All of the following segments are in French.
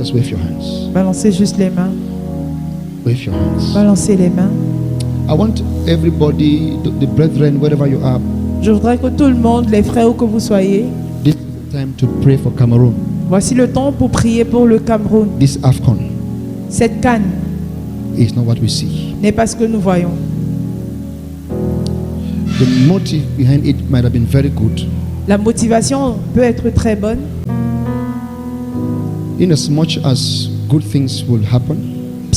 Just wave your hands. Balancez juste les mains. Wave your hands. Balancez les mains. I want everybody, the brethren, wherever you are, Je voudrais que tout le monde, les frères où que vous soyez, this is the time to pray for Cameroon. voici le temps pour prier pour le Cameroun. This AFCON Cette canne is not what we see. n'est pas ce que nous voyons. The motive behind it might have been very good. La motivation peut être très bonne. In as much as good things will happen,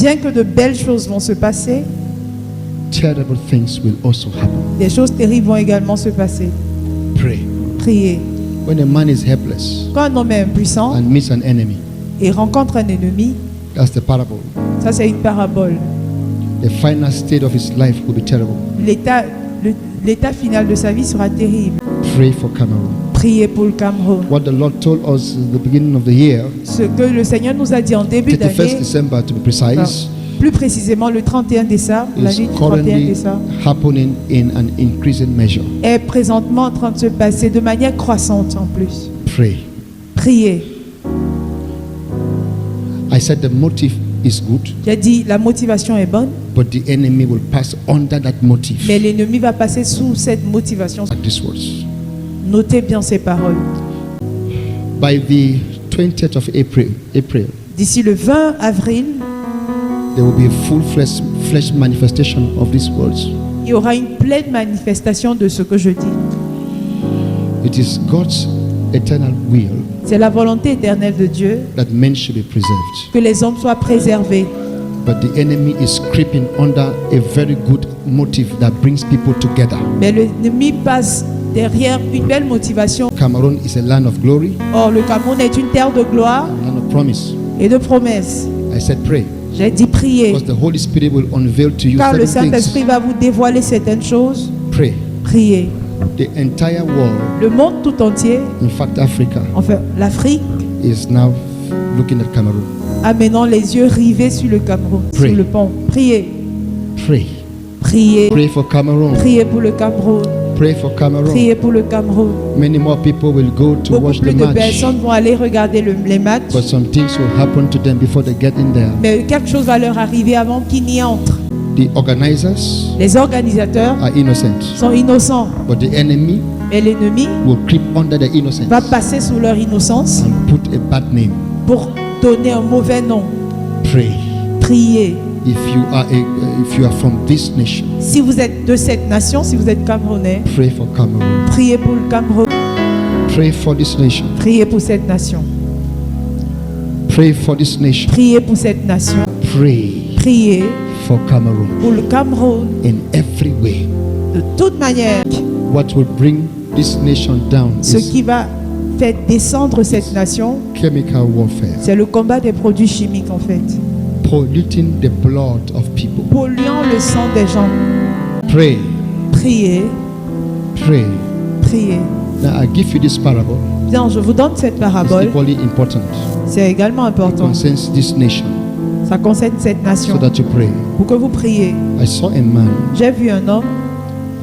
Bien que de belles choses vont se passer, terrible things will also happen. des choses terribles vont également se passer. Pray. Priez. When a man is helpless Quand un homme est impuissant and meets an enemy, et rencontre un ennemi, that's the parable. ça c'est une parabole. The final state of his life will be terrible. L'état final de sa vie sera terrible. Pray for Cameroon. Priez pour le Cameroun. What the Lord told us at the beginning of the year, Ce que le Seigneur nous a dit en début 31st d'année, December to be precise, plus précisément le 31 décembre, la is nuit du 31 currently décembre, happening in an increasing measure. est présentement en train de se passer de manière croissante en plus. Pray. Priez. I said the motive is good, J'ai dit la motivation est bonne, but the enemy will pass under that motive. mais l'ennemi va passer sous cette motivation. At these words. Notez bien ces paroles. By the 20th of April, D'ici le 20 avril, there will be a full-fledged manifestation of these words. il y aura une pleine manifestation de ce que je dis. It is God's eternal will C'est la volonté éternelle de Dieu that men should be preserved. que les hommes soient préservés. But the enemy is creeping under a very good motive that brings people together. Mais l'ennemi passe derrière une belle motivation. Cameroon is a land of glory, Or, le Cameroun est une terre de gloire a land of promise. et de promesses. I said pray, J'ai dit prier, because the Holy Spirit will unveil to you car le certain Saint-Esprit things. va vous dévoiler certaines choses. Pray. Priez. The entire world, Le monde tout entier, in fact Africa, enfin l'Afrique, is now looking at Cameroon. a maintenant les yeux rivés sur le Cameroun, Pray. sur le pont. Priez, Pray. priez, Pray for Cameroon. priez pour le Cameroun, Pray for Cameroon. priez pour le Cameroun. Many more people will go to Beaucoup watch the plus de match, personnes vont aller regarder les matchs, but some things will happen to them before they get in there. mais quelque chose va leur arriver avant qu'ils n'y entrent. The organizers Les organisateurs are innocent, sont innocents, but the enemy mais l'ennemi will creep under the innocence va passer sous leur innocence and put a bad name. pour donner un mauvais nom. Pray. Priez. If you are from this nation, Si vous êtes de cette nation, si vous êtes Camerounais, pray for Cameroon. priez pour le Cameroun, Pray for this nation. priez pour cette nation, Pray for this nation. priez pour cette nation, Pray priez for Cameroon pour le Cameroun in every way. de toute manière. What will bring this nation down Ce is qui va faire descendre cette nation, chemical warfare, c'est le combat des produits chimiques en fait, polluting the blood of people. polluant le sang des gens. Pray, Priez, pray. priez. Now I give you this parable. Bien, je vous donne cette It's parabole, equally important. c'est également It important. concerns this nation, Ça concerne cette so nation. that you pray. Pour que vous priez. I saw a man J'ai vu un homme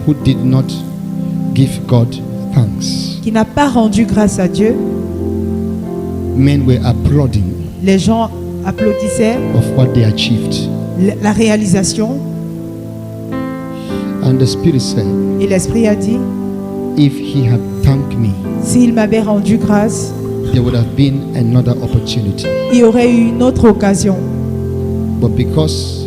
who did not give God thanks. qui n'a pas rendu grâce à Dieu. Men were applauding Les gens applaudissaient of what they achieved. la réalisation And the Spirit said, et l'Esprit a dit, if he had thanked me, s'il m'avait rendu grâce, there would have been another opportunity. il y aurait eu une autre occasion. But because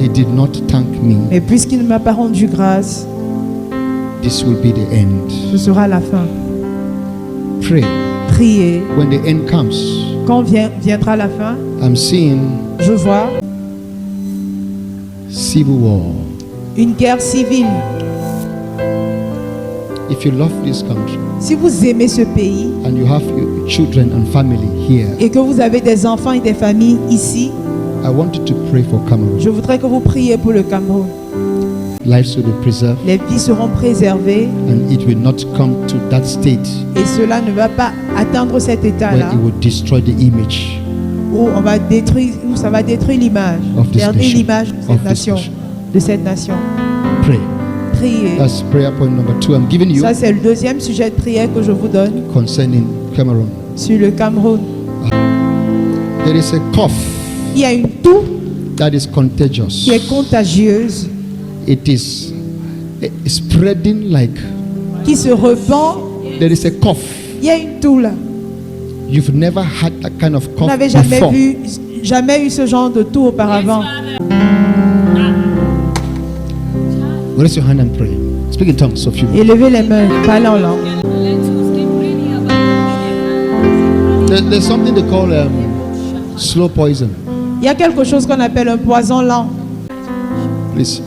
he did not thank me, Mais puisqu'il ne m'a pas rendu grâce, this will be the end. ce sera la fin. Pray. Priez. When the end comes, Quand viendra la fin, I'm seeing je vois civil war. une guerre civile. If you love this country Si vous aimez ce pays and you have your children and family here, et que vous avez des enfants et des familles ici, I want you to pray for Cameroon. je voudrais que vous priez pour le Cameroun. Lives will be preserved Les vies seront préservées and it will not come to that state et cela ne va pas atteindre cet where état-là it will destroy the image où ça va détruire l'image, Of this perdre nation. l'image de Of cette this nation, nation. de cette nation. Pray. Priez. That's prayer point number 2 I'm giving you Ça c'est le deuxième sujet de prière que je vous donne concerning Cameroon. sur le Cameroun. There is a cough Il y a une toux that is contagious. qui est contagieuse, It is spreading like. qui se répand. There is a cough. Il y a une toux là. You've never had that kind of Vous cough n'avez jamais before. jamais eu ce genre de toux auparavant. Raise your hand and pray. Speak in tongues of you. Élevez les mains, parlez en langue. There's something they call slow poison. Il y a quelque chose qu'on appelle un poison lent. Please.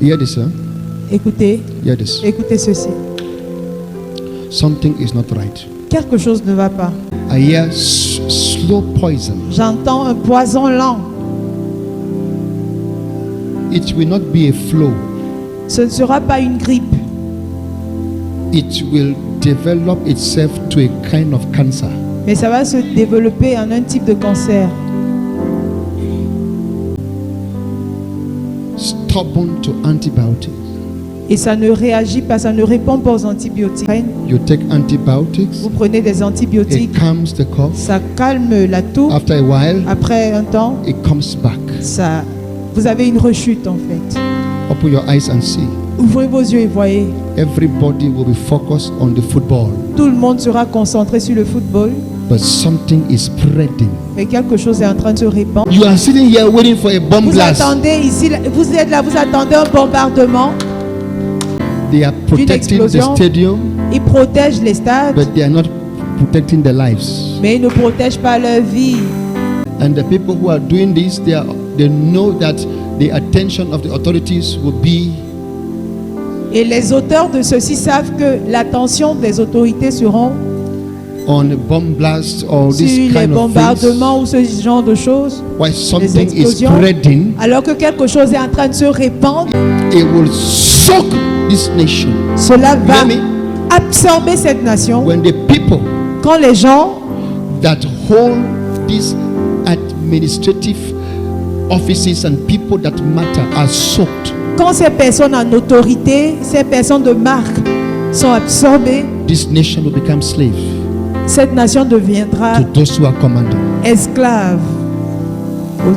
Hear this, huh? Écoutez, Hear this. écoutez ceci. Something is not right. Quelque chose ne va pas. I hear slow poison. J'entends un poison lent. It will not be a flow. Ce ne sera pas une grippe. It will develop itself to a kind of cancer. Mais ça va se développer en un type de cancer. Stubborn to antibiotics. Et ça ne réagit pas, ça ne répond pas aux antibiotiques. You take antibiotics. Vous prenez des It antibiotiques, calms the cough. ça calme la toux. After a while, Après un temps, it comes back. vous avez une rechute en fait. Open your eyes and see. Ouvrez vos yeux et voyez. Everybody will be focused on the football, Tout le monde sera concentré sur le football, but something is spreading. mais quelque chose est en train de se répandre. You are sitting here waiting for a bomb Vous blast. attendez ici, vous êtes là, vous attendez un bombardement. They are protecting the explosion. stadium, Ils protègent les stades, but they are not protecting their lives. mais ils ne protègent pas leur vie. And the people who are doing this, they know that the attention of the authorities will be Et les auteurs de ceci savent que l'attention des autorités seront on a bomb blast or sur this les kind of things. bombardements ou ce genre de choses. While something is explosions. spreading, Alors que quelque chose est en train de se répandre, it will soak this nation. cela You va hear me? absorber cette nation. When the people Quand les gens that hold these administrative offices and people that matter are soaked, Quand ces personnes en autorité, ces personnes de marque sont absorbées, this nation will become slave cette nation deviendra to those who are commanding. esclave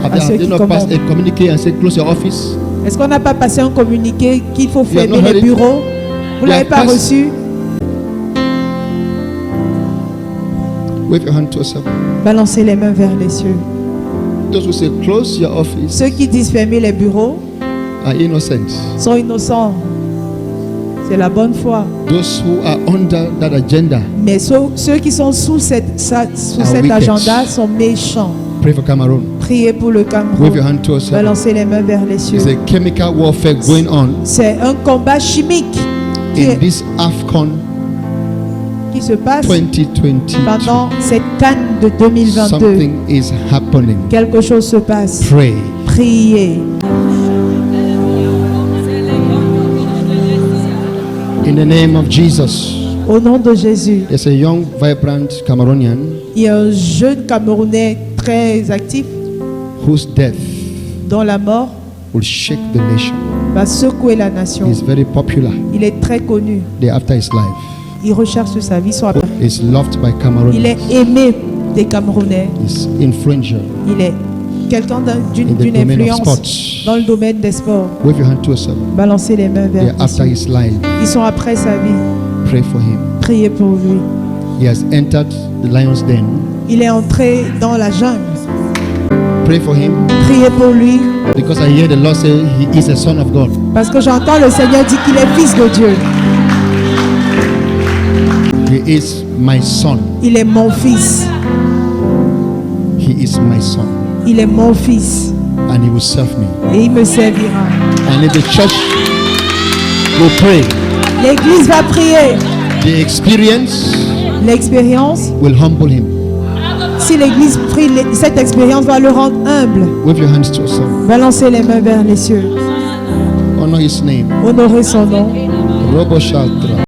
à ceux Have qui they not passed commandent. a communique and say close your office? Est-ce qu'on n'a pas passé un communiqué qu'il faut You have fermer not heard les it? bureaux? Vous ne You l'avez have pas passed- reçu? Wave your hand to yourself. Balancez les mains vers les cieux. Those who say close your office Ceux qui disent fermer les bureaux are innocent. sont innocents. C'est la bonne foi. Those who are under that agenda, Mais ceux qui sont sous cet wicked. agenda sont méchants. pray for Cameroon. Priez pour le Wave your Cameroun. hand to yourself. Balancez les mains vers les cieux. There's a chemical warfare going on C'est un combat chimique in this AFCON qui se passe 2022. pendant cette canne de 2022. Something is happening. Quelque chose se passe. Pray. Priez. In the name of Jesus. Au nom de Jésus. There's a young, vibrant Cameroonian Il y a un jeune Camerounais très actif whose death dont la mort will shake the nation. va secouer la nation. He's very popular. Il est très connu. They're after his life. Il recherche sa vie. He's loved by Il est Cameroonians. aimé des Camerounais. He's influential Il est quelqu'un in d'une the domain of influence sports. dans le domaine des sports. Wave your hand to yourself. Balancez les mains vers They're after Jésus. his life. Ils sont après sa vie. Pray for him. Priez pour lui. He has entered the lion's den. Il est entré dans la jungle. Pray for him Priez pour lui. because I hear the Lord say he is a son of God. Parce que j'entends le Seigneur dire qu'il est fils de Dieu. He is my son. Il est mon fils. He is my son. Il est mon fils. And he will serve me. Et il me servira. And if the church will pray, L'église va prier. the experience L'expérience, will humble him. si l'église prie, cette expérience va le rendre humble. Wave your hands to yourself. Balancez les mains vers les cieux. Honor his name. Honorez son nom. Robo Shatra.